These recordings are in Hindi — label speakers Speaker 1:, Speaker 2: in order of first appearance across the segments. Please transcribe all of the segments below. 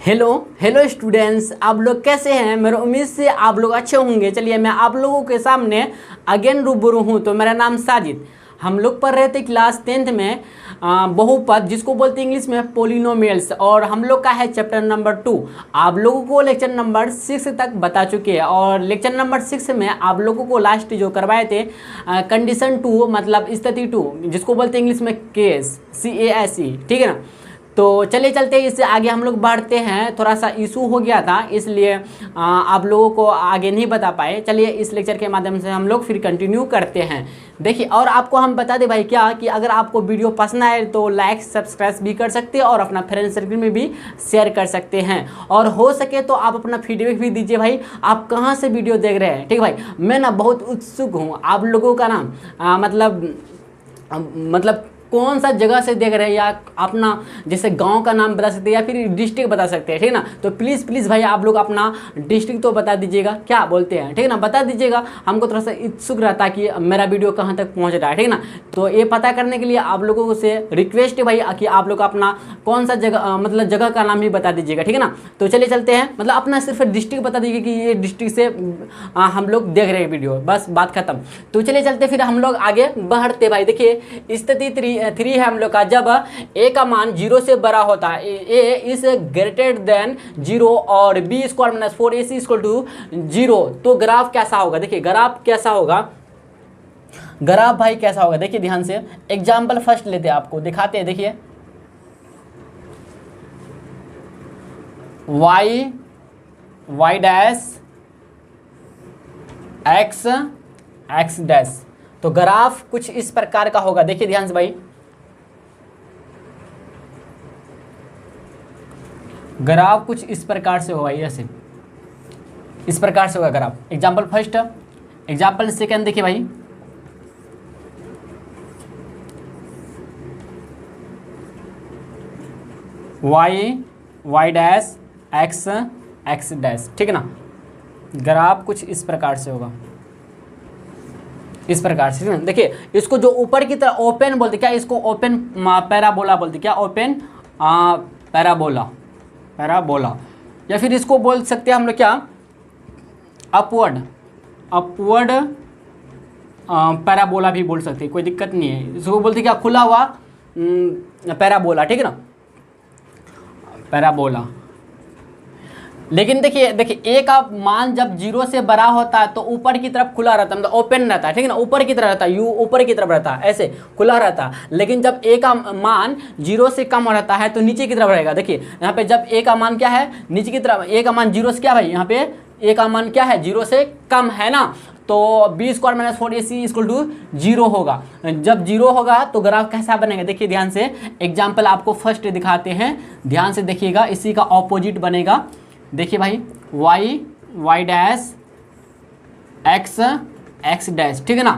Speaker 1: हेलो हेलो स्टूडेंट्स, आप लोग कैसे हैं। मेरा उम्मीद से आप लोग अच्छे होंगे। चलिए मैं आप लोगों के सामने अगेन रूबरू हूँ। तो मेरा नाम साजिद। हम लोग पढ़ रहे थे क्लास 10th में बहुपद, जिसको बोलते हैं इंग्लिश में पोलिनोमियल्स, और हम लोग का है चैप्टर नंबर 2। आप लोगों को लेक्चर नंबर 6 तक बता चुके हैं, और लेक्चर नंबर 6 में आप लोगों को लास्ट जो करवाए थे कंडीशन 2 मतलब स्थिति 2, जिसको बोलते हैं इंग्लिश में केस, CASE, ठीक है ना। तो चलिए चलते हैं, इससे आगे हम लोग बढ़ते हैं। थोड़ा सा इशू हो गया था, इसलिए आप लोगों को आगे नहीं बता पाए। चलिए इस लेक्चर के माध्यम से हम लोग फिर कंटिन्यू करते हैं। देखिए, और आपको हम बता दें भाई क्या कि अगर आपको वीडियो पसंद आए तो लाइक सब्सक्राइब भी कर सकते हैं, और अपना फ्रेंड सर्कल में भी शेयर कर सकते हैं। और हो सके तो आप अपना फीडबैक भी दीजिए भाई, आप कहाँ से वीडियो देख रहे हैं। ठीक है भाई, मैं ना बहुत उत्सुक हूँ आप लोगों का ना मतलब कौन सा जगह से देख रहे हैं, या अपना जैसे गांव का नाम बता सकते हैं या फिर डिस्ट्रिक्ट बता सकते हैं, ठीक है ना। तो प्लीज़ प्लीज़ भाई आप लोग अपना डिस्ट्रिक्ट तो बता दीजिएगा, क्या बोलते हैं, ठीक है ना, बता दीजिएगा। हमको थोड़ा सा उत्सुक रहता है कि मेरा वीडियो कहाँ तक पहुँच रहा है, ठीक है ना। तो ये पता करने के लिए आप लोगों से रिक्वेस्ट है भाई कि आप लोग अपना कौन सा जगह मतलब जगह का नाम भी बता दीजिएगा, ठीक है ना। तो चलिए चलते हैं, मतलब अपना सिर्फ डिस्ट्रिक्ट बता दीजिए कि ये डिस्ट्रिक्ट से हम लोग देख रहे हैं वीडियो, बस बात खत्म। तो चलिए चलते फिर हम लोग आगे बढ़ते भाई। देखिए स्थिति 3 है हम लोग का। जब ए का मान 0 से बड़ा होता है, ए इज ग्रेटर देन 0 और b square minus 4ac equal to 0, तो ग्राफ कैसा होगा। देखिए ग्राफ कैसा होगा, ग्राफ भाई कैसा होगा। देखिए ध्यान से एग्जाम्पल फर्स्ट लेते हैं, आपको दिखाते हैं। देखिए y डैश x डैश, तो ग्राफ कुछ इस प्रकार का होगा। देखिए ध्यान से भाई, ग्राफ कुछ इस प्रकार से होगा, ऐसे इस प्रकार से होगा graph. Example first, example second देखिए भाई, y डैश x डैश, ठीक है ना। ग्राफ कुछ इस प्रकार से होगा, इस प्रकार से। देखिए इसको जो ऊपर की तरह ओपन बोलते, क्या इसको ओपन पैराबोला बोलते, क्या ओपन पैराबोला, या फिर इसको बोल सकते हैं हम लोग क्या अपवर्ड पैराबोला भी बोल सकते हैं, कोई दिक्कत नहीं है। इसको बोलते क्या खुला हुआ पैराबोला, ठीक है ना, पैराबोला। लेकिन देखिए ए का मान जब 0 से बड़ा होता है तो ऊपर की तरफ खुला रहता है, मतलब ओपन रहता है, ठीक है ना, ऊपर की तरफ रहता है, यू ऊपर की तरफ रहता है, ऐसे खुला रहता है। लेकिन जब ए का मान 0 से कम रहता है तो नीचे की तरफ रहेगा। देखिए यहाँ पे जब ए का मान क्या है, नीचे की तरफ, ए का मान 0 से क्या भाई, यहाँ पे ए का मान क्या है, 0 से कम है ना, तो b square minus 4ac equal to 0 होगा। जब 0 होगा तो ग्राफ कैसा बनेगा। देखिए ध्यान से एग्जाम्पल आपको फर्स्ट दिखाते हैं, ध्यान से देखिएगा, इसी का ऑपोजिट बनेगा। देखिए भाई y डैश x डैश, ठीक है ना।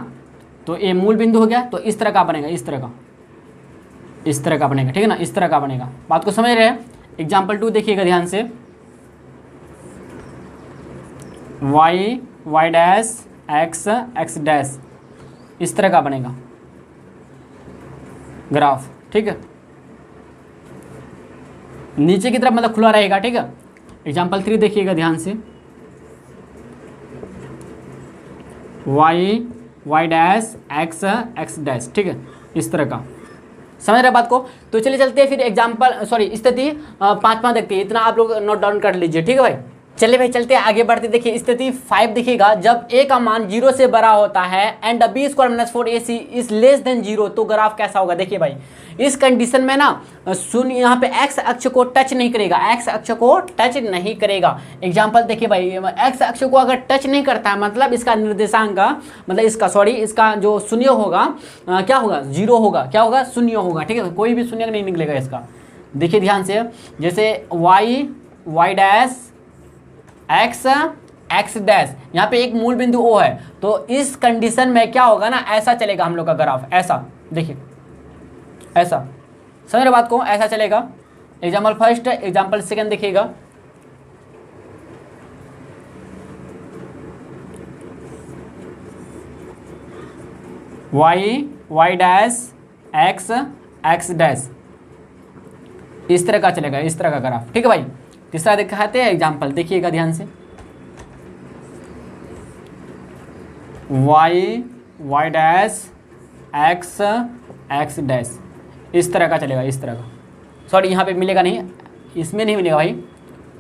Speaker 1: तो ये मूल बिंदु हो गया, तो इस तरह का बनेगा, इस तरह का बनेगा, ठीक है ना, इस तरह का बनेगा। बात को समझ रहे हैं। एग्जाम्पल 2 देखिएगा ध्यान से, y डैश x डैश, इस तरह का बनेगा ग्राफ, ठीक है, नीचे की तरफ मतलब खुला रहेगा, ठीक है। एग्जाम्पल 3 देखिएगा ध्यान से, y डैश x डैश, ठीक है, इस तरह का। समझ रहे बात को। तो चलिए चलते हैं फिर एग्जाम्पल स्थिति 5 देखते हैं। इतना आप लोग नोट डाउन कर लीजिए, ठीक है भाई। चलिए भाई चलते हैं आगे बढ़ते। देखिए स्थिति 5 देखिएगा, जब ए का मान 0 से बड़ा होता है and b square minus 4ac is less than 0, तो ग्राफ कैसा होगा। देखिए भाई इस कंडीशन में ना शून्य यहाँ पे एक्स अक्ष को टच नहीं करेगा, एक्स अक्ष को टच नहीं करेगा। एग्जाम्पल देखिए भाई, एक्स अक्ष को अगर टच नहीं करता है मतलब इसका निर्देशांक मतलब इसका जो शून्य होगा क्या होगा, 0 होगा, क्या होगा, शून्य होगा, ठीक है, कोई भी शून्य नहीं निकलेगा इसका। देखिए ध्यान से, जैसे y डैश x डैश, यहाँ पे एक मूल बिंदु O है, तो इस कंडीशन में क्या होगा ना, ऐसा चलेगा हम लोग का ग्राफ, ऐसा। देखिए ऐसा, समझ रहे बात को, ऐसा चलेगा। एग्जाम्पल फर्स्ट, एग्जाम्पल सेकंड देखिएगा, y डैश x डैश, इस तरह का चलेगा, इस तरह का ग्राफ, ठीक है भाई। तीसरा दिखाते हैं एग्जाम्पल, देखिएगा ध्यान से। y डैश x डैश, इस तरह का चलेगा, इस तरह का, सॉरी यहाँ पे मिलेगा नहीं, इसमें नहीं मिलेगा भाई,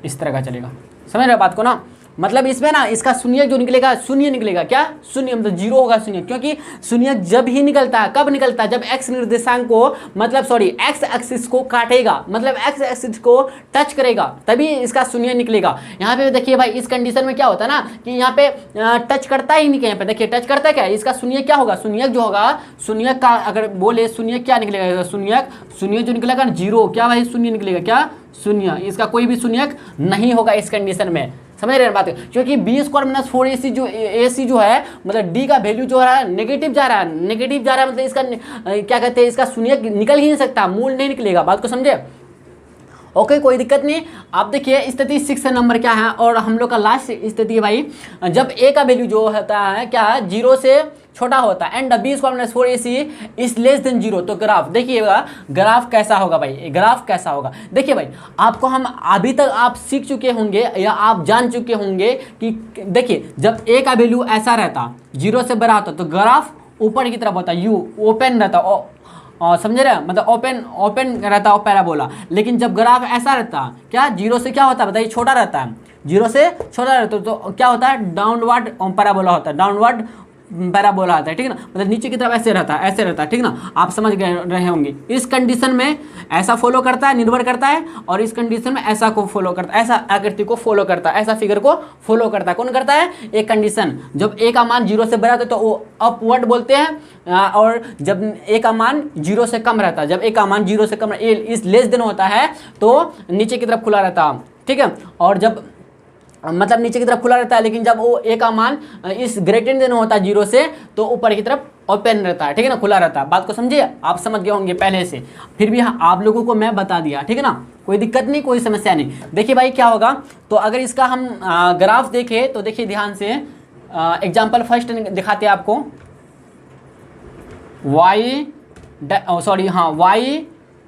Speaker 1: इस तरह का चलेगा। समझ रहे बात को ना, मतलब इसमें ना इसका शून्य जो निकलेगा, शून्य निकलेगा, क्या शून्य, मतलब जीरो होगा शून्य, क्योंकि शून्य जब ही निकलता है, कब निकलता है, जब x निर्देशांक को, मतलब सॉरी x एक्सिस को काटेगा, मतलब x एक्सिस को टच करेगा, तभी इसका शून्य निकलेगा। यहाँ पे देखिए भाई, इस कंडीशन में क्या होता है ना कि यहाँ पे टच करता ही नहीं, यहाँ पे देखिए टच करता है क्या, इसका शून्य क्या होगा, शून्य जो होगा, शून्य का अगर बोले शून्य क्या निकलेगा, शून्य जो निकलेगा जीरो, क्या भाई शून्य निकलेगा, क्या शून्य, इसका कोई भी शून्य नहीं होगा इस कंडीशन में। समझ रहे हैं बात, क्योंकि बी स्क्वायर माइनस 4ac जो ac जो है, मतलब डी का वैल्यू जो है नेगेटिव जा रहा है, नेगेटिव जा रहा है, मतलब इसका क्या कहते हैं, इसका शून्य निकल ही नहीं सकता, मूल नहीं निकलेगा। बात को समझे, ओके कोई दिक्कत नहीं। आप देखिए स्थिति 6 नंबर क्या है, और हम लोग का लास्ट स्थिति है भाई, जब ए का वैल्यू जो होता है क्या है, जीरो से छोटा होता है, and b square minus 4ac is less than zero, तो ग्राफ देखिएगा, ग्राफ कैसा होगा भाई, ग्राफ कैसा होगा। देखिए भाई, आपको हम अभी तक आप सीख चुके होंगे या आप जान चुके होंगे कि देखिए जब ए का वैल्यू ऐसा रहता, जीरो से बड़ा होता, तो ग्राफ ऊपर की तरफ होता, यू ओपन रहता, समझ रहे हैं, मतलब ओपन रहता है पैराबोला। लेकिन जब ग्राफ ऐसा रहता, क्या जीरो से क्या होता है बताइए, छोटा रहता है, जीरो से छोटा रहता है, तो क्या होता है, डाउनवर्ड पैराबोला होता है, डाउनवर्ड पैराबोला आता है, ठीक है ना, मतलब नीचे की तरफ ऐसे रहता है, ऐसे रहता है, ठीक ना, आप समझ गए रहे होंगे। इस कंडीशन में ऐसा फॉलो करता है, निर्भर करता है, और इस कंडीशन में ऐसा को फॉलो करता है, ऐसा आकृति को फॉलो करता है, ऐसा फिगर को फॉलो करता है। कौन करता है, एक कंडीशन, जब ए का मान जीरो से बड़ा होता है तो वो अपवर्ड बोलते हैं, और जब ए का मान जीरो से कम रहता है, जब ए का मान जीरो से कम इस लेस देन होता है तो नीचे की तरफ खुला रहता है, ठीक है, और जब मतलब नीचे की तरफ खुला रहता है, लेकिन जब वो ए का मान इस ग्रेटर देन होता है जीरो से, तो ऊपर की तरफ ओपन रहता है, ठीक है ना, खुला रहता है। बात को समझिए, आप समझ गए होंगे पहले से, फिर भी आप लोगों को मैं बता दिया, ठीक है ना, कोई दिक्कत नहीं, कोई समस्या नहीं। देखिए भाई क्या होगा, तो अगर इसका हम ग्राफ देखें तो देखिए ध्यान से, एग्जाम्पल फर्स्ट दिखाते हैं आपको,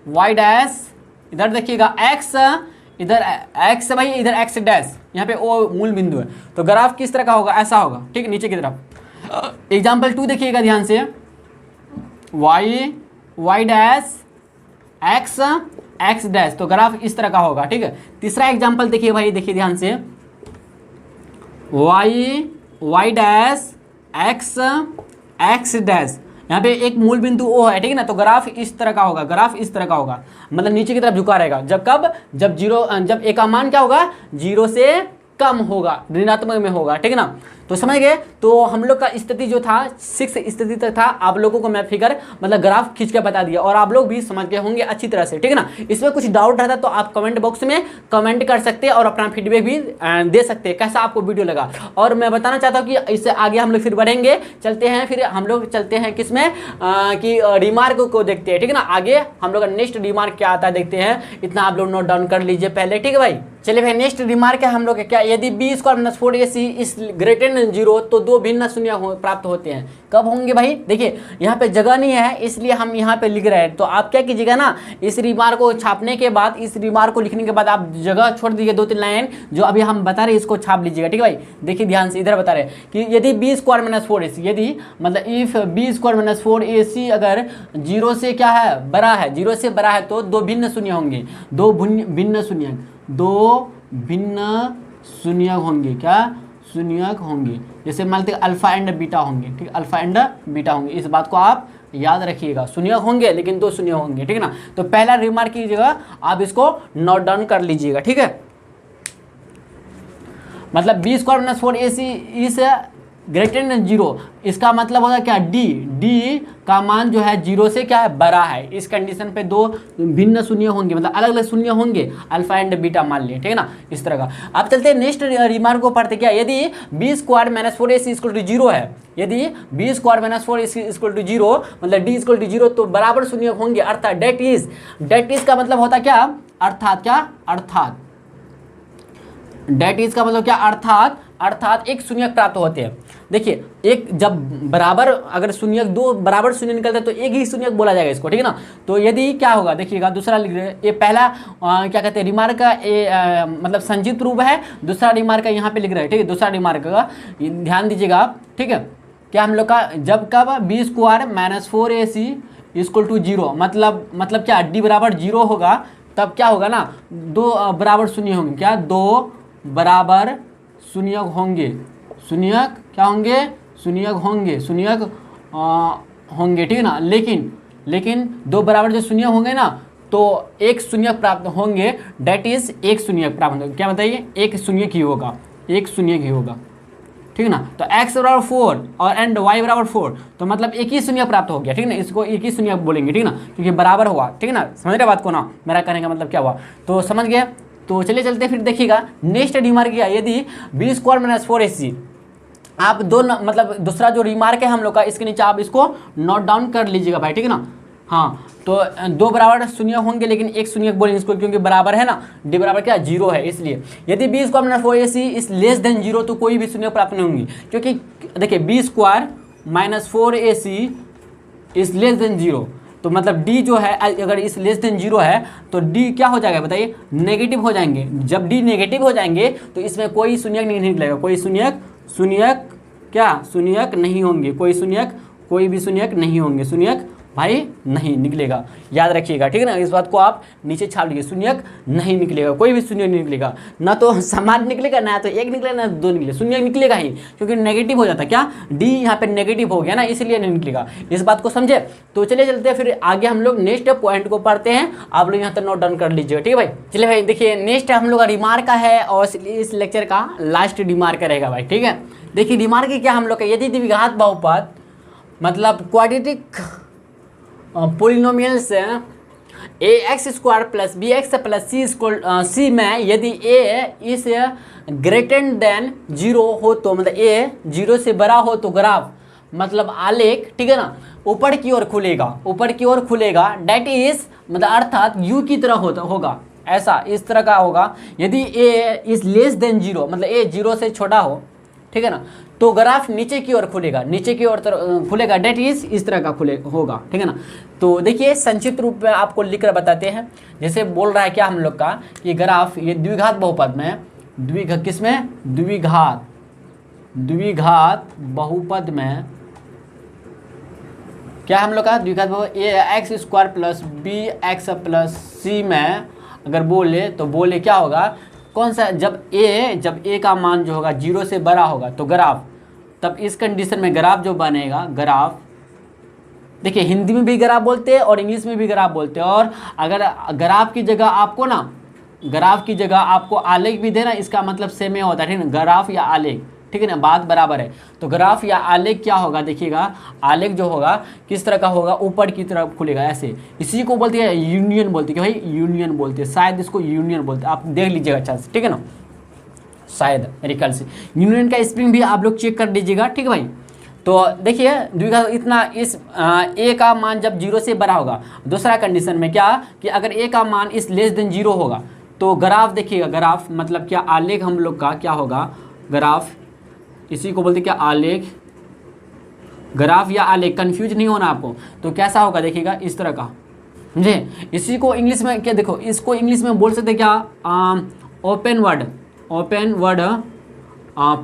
Speaker 1: वाई डैश, इधर देखिएगा एक्स, इधर एक्स भाई, इधर एक्स डैश, यहाँ पे ओ मूल बिंदु है, तो ग्राफ किस तरह का होगा, ऐसा होगा, ठीक, नीचे की तरफ। एग्जाम्पल 2 देखिएगा ध्यान से, वाई डैश एक्स डैश, तो ग्राफ इस तरह का होगा, ठीक है। तीसरा एग्जाम्पल देखिए भाई, देखिए ध्यान से, वाई डैश एक्स डैश, यहाँ पे एक मूल बिंदु ओ है, ठीक है ना, तो ग्राफ इस तरह का होगा, ग्राफ इस तरह का होगा, मतलब नीचे की तरफ झुका रहेगा, जब कब, जब ए का मान क्या होगा, जीरो से कम होगा, ऋणात्मक में होगा, ठीक है ना, तो समझ गए। तो हम लोग का स्थिति जो था 6 स्थिति तक था, आप लोगों को मैं फिगर मतलब ग्राफ खींच के बता दिया, और आप लोग भी समझ गए होंगे अच्छी तरह से, ठीक है ना। इसमें कुछ डाउट रहता तो आप कमेंट बॉक्स में कमेंट कर सकते हैं और अपना फीडबैक भी दे सकते हैं, कैसा आपको वीडियो लगा। और मैं बताना चाहता हूँ कि इससे आगे हम लोग फिर बढ़ेंगे, चलते हैं, फिर हम लोग चलते हैं किसमें कि रिमार्क को देखते हैं, ठीक है ना। आगे हम लोग का नेक्स्ट रिमार्क क्या आता है देखते हैं, इतना आप लोग नोट डाउन कर लीजिए पहले, ठीक है भाई। चलिए भाई, नेक्स्ट रिमार्क है हम लोग क्या, यदि बी स्क्वायर माइनस 4ac इस ग्रेटर देन जीरो, तो दो भिन्न शून्य प्राप्त होते हैं। कब होंगे भाई, देखिए यहाँ पे जगह नहीं है इसलिए हम यहाँ पे लिख रहे हैं, तो आप क्या कीजिएगा ना, इस रिमार्क को छापने के बाद, इस रिमार्क को लिखने के बाद आप जगह छोड़ दीजिए, 2-3 लाइन जो अभी हम बता रहे हैं इसको छाप लीजिएगा, ठीक है भाई। देखिए ध्यान से, इधर बता रहे हैं कि यदि बी स्क्वायर माइनस 4ac, यदि मतलब if B square minus 4ac अगर जीरो से क्या है, बड़ा है, जीरो से बड़ा है, तो दो भिन्न शून्य होंगे, दो भिन्न शून्य होंगे, क्या शून्यक होंगे, जैसे मान लेते अल्फा एंड बीटा होंगे, ठीक है, अल्फा एंड बीटा होंगे, इस बात को आप याद रखिएगा, शून्यक होंगे लेकिन दो शून्य होंगे, ठीक है ना। तो पहला रिमार्क कीजिएगा, आप इसको नोट डाउन कर लीजिएगा, ठीक है। मतलब बी स्क्वायर माइनस 4ac इस ग्रेटर देन जीरो, इसका मतलब होगा क्या, डी का मान जो है जीरो से क्या है, बड़ा है। इस कंडीशन पे दो भिन्न शून्य होंगे, मतलब अलग अलग शून्य होंगे, अल्फा एंड बीटा मान लिए, ठीक है ना, इस तरह का। अब चलते हैं नेक्स्ट रिमार्क को पढ़ते, क्या, यदि b square minus 4ac equal to zero है, यदि b square minus 4ac equal to zero, मतलब डी इक्वल टू जीरो, तो बराबर शून्य होंगे, अर्थात डेट इज का मतलब होता क्या, अर्थात क्या, अर्थात डेट इज का मतलब क्या, अर्थात अर्थात एक शून्यक प्राप्त होते हैं। देखिए एक जब बराबर अगर शून्यक दो बराबर शून्य निकलते हैं तो एक ही शून्यक बोला जाएगा इसको, ठीक है ना। तो यदि क्या होगा देखिएगा, दूसरा लिख रहे हैं, ये पहला क्या कहते हैं रिमार्क का मतलब संक्षिप्त रूप है, दूसरा रिमार्क का यहाँ पे लिख रहे हैं, ठीक है। दूसरा रिमार्क का ध्यान दीजिएगा आप, ठीक है। क्या हम लोग का जब कब b square minus 4ac equal to 0, मतलब क्या डी बराबर 0 होगा, तब क्या होगा ना, दो बराबर शून्य होंगे। क्या दो बराबर शून्यक होंगे, शून्यक क्या होंगे, शून्यक होंगे, शून्यक होंगे, ठीक है ना। लेकिन दो बराबर जो शून्य होंगे ना तो एक शून्यक प्राप्त होंगे, डेट इज एक शून्यक प्राप्त होंगे। क्या बताइए, एक शून्यक ही होगा, एक शून्यक ही होगा, ठीक है ना। तो x बराबर 4 और एंड y बराबर 4, तो मतलब एक ही शून्य प्राप्त हो गया, ठीक है ना। इसको एक ही शून्य बोलेंगे, ठीक है ना, क्योंकि बराबर हुआ, ठीक है ना। समझ रहे बात को ना, मेरा कहने का मतलब क्या हुआ, तो समझ गए। तो चलिए चलते फिर देखिएगा नेक्स्ट रिमार्क किया, यदि बी स्क्वायर माइनस 4ac, आप दो मतलब दूसरा जो रिमार्क है हम लोग का, इसके नीचे आप इसको नोट डाउन कर लीजिएगा भाई, ठीक है ना। हाँ, तो दो बराबर शून्य होंगे लेकिन एक शून्य बोलेंगे इसको, क्योंकि बराबर है ना, डी बराबर क्या 0 है, इसलिए यदि b square minus 4ac is less than 0 तो कोई भी शून्य प्राप्त नहीं होंगी, क्योंकि देखिए b square minus 4ac is less than 0, तो मतलब डी जो है अगर इस लेस देन 0 है तो डी क्या हो जाएगा बताइए, नेगेटिव हो जाएंगे। जब डी नेगेटिव हो जाएंगे तो इसमें कोई शून्यक नहीं निकलेगा, कोई शून्यक क्या शून्यक नहीं होंगे, कोई भी शून्यक नहीं होंगे, शून्यक भाई नहीं निकलेगा, याद रखिएगा, ठीक है ना। इस बात को आप नीचे छाप लीजिए, शून्यक नहीं निकलेगा, कोई भी शून्य नहीं निकलेगा, ना तो समान निकलेगा, ना तो एक निकलेगा, ना दो निकलेगा, शून्य निकलेगा ही, क्योंकि नेगेटिव हो जाता है। क्या डी यहाँ पे नेगेटिव हो गया ना, इसलिए नहीं निकलेगा, इस बात को समझे। तो चलिए चलते हैं फिर आगे, हम लोग नेक्स्ट पॉइंट को पढ़ते हैं, आप लोग यहाँ तक नोट डाउन कर लीजिएगा, ठीक है भाई। चलिए भाई देखिए नेक्स्ट हम लोग का रिमार्क का है और इस लेक्चर का लास्ट रिमार्क रहेगा भाई, ठीक है। देखिए रिमार्क क्या हम लोग का, यदि द्विघात बहुपद मतलब quadratic polynomials ax square plus bx plus c में यदि a इस ग्रेटर देन 0 हो तो मतलब a 0 से बड़ा हो तो ग्राफ मतलब आलेख, ठीक है ना, ऊपर की ओर खुलेगा, डेट इज मतलब अर्थात u की तरह होगा, ऐसा इस तरह का होगा। यदि a इज लेस देन 0 मतलब a 0 से छोटा हो, ठीक है ना, तो ग्राफ नीचे की ओर खुलेगा, खुलेगा, डेट इज इस तरह का होगा, ठीक है ना। तो देखिए संक्षिप्त रूप में आपको लिख कर बताते हैं, जैसे बोल रहा है क्या हम लोग का कि ग्राफ ये द्विघात बहुपद में द्विघात बहुपद में क्या हम लोग का द्विघात बहुपद X square plus B X plus C में अगर बोले क्या होगा, कौन सा, जब a का मान जो होगा 0 से बड़ा होगा तो ग्राफ, तब इस कंडीशन में ग्राफ जो बनेगा, ग्राफ देखिए हिंदी में भी ग्राफ बोलते हैं और इंग्लिश में भी ग्राफ बोलते हैं, और अगर ग्राफ की जगह आपको आलेख भी देना, इसका मतलब सेम ही होता है, ठीक है ना, ग्राफ या आलेख, ठीक है ना, बात बराबर है। तो ग्राफ या आलेख क्या होगा देखिएगा, आलेख जो होगा किस तरह का होगा, ऊपर की तरफ खुलेगा ऐसे, इसी को बोलते हैं यूनियन बोलते हैं, भाई यूनियन बोलते हैं, शायद इसको यूनियन बोलते हैं, आप देख लीजिएगा अच्छा से, ठीक है ना, शायद मेरे ख्याल से यूनियन का स्पेलिंग भी आप लोग चेक कर लीजिएगा, ठीक है भाई। तो देखिए द्विघात इतना इस a का मान जब 0 से बड़ा होगा, दूसरा कंडीशन में क्या कि अगर a का मान इस लेस देन 0 होगा तो ग्राफ देखिएगा, ग्राफ मतलब क्या आलेख हम लोग का क्या होगा, ग्राफ इसी को बोलते क्या आलेख, ग्राफ या आलेख, कंफ्यूज नहीं होना आपको। तो कैसा होगा देखिएगा इस तरह का, समझे। इसी को इंग्लिश में क्या देखो, इसको इंग्लिश में बोल सकते क्या, ओपन वर्ड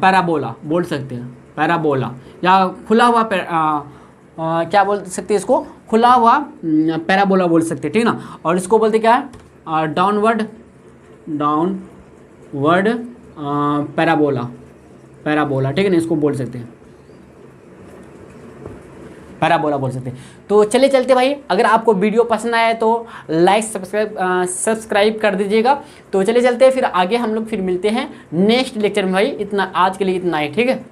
Speaker 1: पैराबोला बोल सकते हैं, पैराबोला या खुला हुआ क्या बोल सकते हैं, इसको खुला हुआ पैराबोला बोल सकते हैं, ठीक है ना। और इसको बोलते क्या है, डाउनवर्ड पैराबोला, ठीक है ना, इसको बोल सकते हैं, पैराबोला बोल सकते हैं। तो चलिए चलते भाई, अगर आपको वीडियो पसंद आया तो लाइक सब्सक्राइब कर दीजिएगा। तो चलिए चलते हैं फिर आगे, हम लोग फिर मिलते हैं नेक्स्ट लेक्चर में भाई। इतना आज के लिए इतना ही, ठीक है।